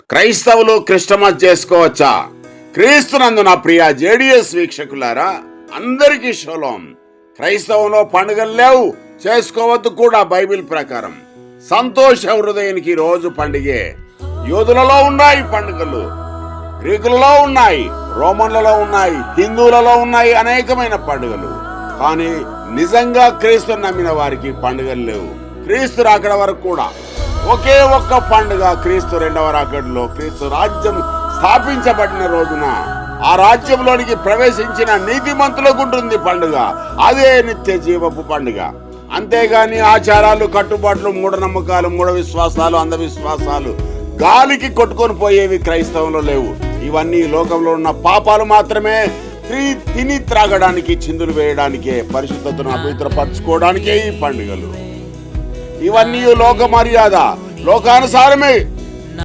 క్రైస్తవులు క్రిస్టమస్ చేసుకోవచ్చా? క్రీస్తునందు నా ప్రియ జేడిఎస్ వీక్షకులారా, అందరికీ షలోం. క్రైస్తవంలో పండుగలు లేవు, చేసుకోవద్దు కూడా. బైబిల్ ప్రకారం సంతోష హృదయానికి రోజు పండుగే. యూదులలో ఉన్నాయి పండుగలు, గ్రీకులలో ఉన్నాయి, రోమన్లలో ఉన్నాయి, హిందువులలో ఉన్నాయి అనేకమైన పండుగలు. కానీ నిజంగా క్రీస్తు నమ్మిన వారికి పండుగలు లేవు. క్రీస్తు రాకడ వరకు కూడా ఒకే ఒక్క పండుగ, క్రీస్తు రెండవ రాకడలో క్రీస్తు రాజ్యం స్థాపించబడిన రోజున ఆ రాజ్యంలోనికి ప్రవేశించిన నీతిమంతులకు ఉంటుంది పండుగ. అదే నిత్య జీవపు పండుగ. అంతేగాని ఆచారాలు, కట్టుబాట్లు, మూఢనమ్మకాలు, మూఢ విశ్వాసాలు, అంధవిశ్వాసాలు గాలికి కొట్టుకొని పోయేవి క్రైస్తవంలో లేవు. ఇవన్నీ లోకంలో ఉన్న పాపాలు మాత్రమే. తిని త్రాగడానికి, చిందులు వేయడానికే, పరిశుద్ధతను అపవిత్రపరచుకోవడానికే ఈ పండుగలు. ఇవన్నీ లోక మర్యాద, లోకానుసారమే